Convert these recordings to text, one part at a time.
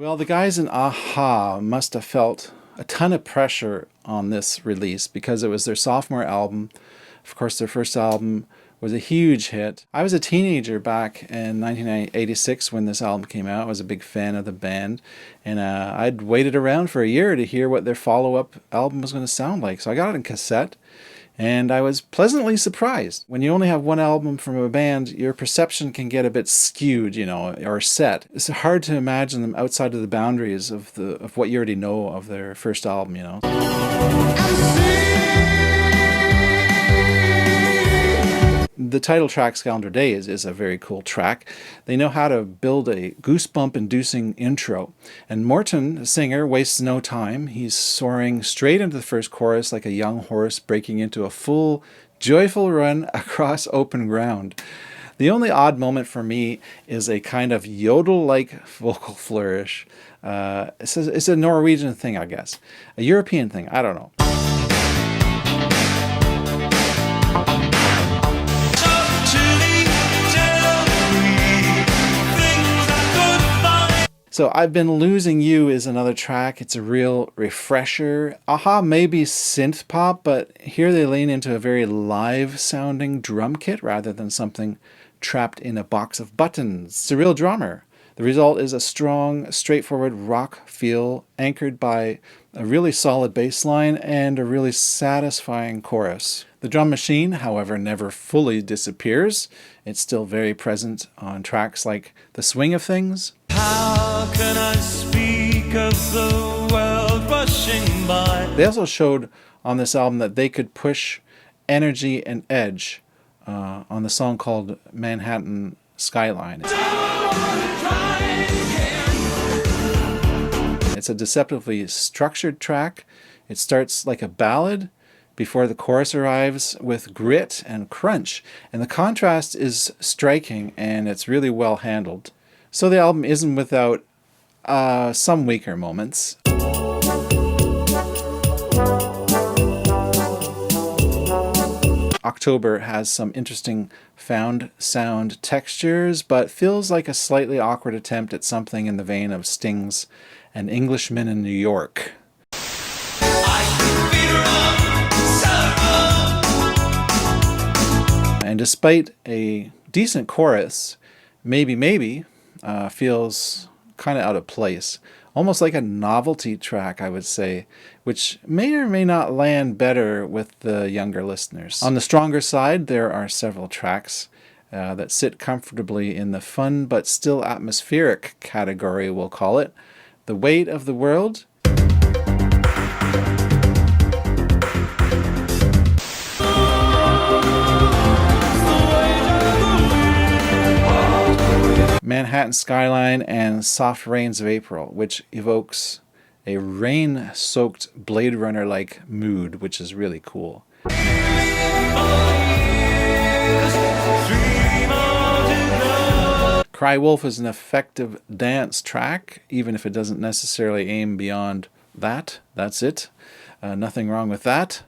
Well, the guys in a-ha must have felt a ton of pressure on this release because it was their sophomore album. Of course, their first album was a huge hit. I was a teenager back in 1986 when this album came out. I was a big fan of the band, and I'd waited around for a year to hear what their follow-up album was going to sound like. So I got it in cassette, and I was pleasantly surprised. When you only have one album from a band, your perception can get a bit skewed, you know, or set. It's hard to imagine them outside of the boundaries of what you already know of their first album, you know. The title track, Scoundrel Days, is a very cool track. They know how to build a goosebump-inducing intro. And Morton, the singer, wastes no time. He's soaring straight into the first chorus like a young horse breaking into a full, joyful run across open ground. The only odd moment for me is a kind of yodel-like vocal flourish. It's a Norwegian thing, I guess. A European thing, I don't know. So I've Been Losing You is another track. It's a real refresher. a-ha may be synth pop, but here they lean into a very live sounding drum kit rather than something trapped in a box of buttons. It's a real drummer. The result is a strong, straightforward rock feel anchored by a really solid bass line and a really satisfying chorus. The drum machine, however, never fully disappears. It's still very present on tracks like The Swing of Things. How can I speak of the world rushing by? They also showed on this album that they could push energy and edge on the song called Manhattan Skyline. It's a deceptively structured track. It starts like a ballad before the chorus arrives with grit and crunch. And the contrast is striking and it's really well handled. So the album isn't without some weaker moments. October has some interesting found sound textures, but feels like a slightly awkward attempt at something in the vein of Sting's An Englishman in New York. And despite a decent chorus, Maybe feels kind of out of place. Almost like a novelty track, I would say, which may or may not land better with the younger listeners. On the stronger side, there are several tracks that sit comfortably in the fun but still atmospheric category, we'll call it. The Weight of the World, Manhattan Skyline, and Soft Rains of April, which evokes a rain-soaked Blade Runner-like mood, which is really cool. Cry Wolf is an effective dance track, even if it doesn't necessarily aim beyond that. That's it. Nothing wrong with that.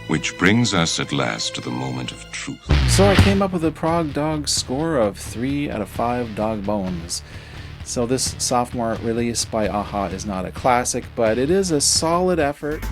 Which brings us at last to the moment of truth. So I came up with a Prog Dog score of 3 out of 5 dog bones. So this sophomore release by a-ha is not a classic, but it is a solid effort.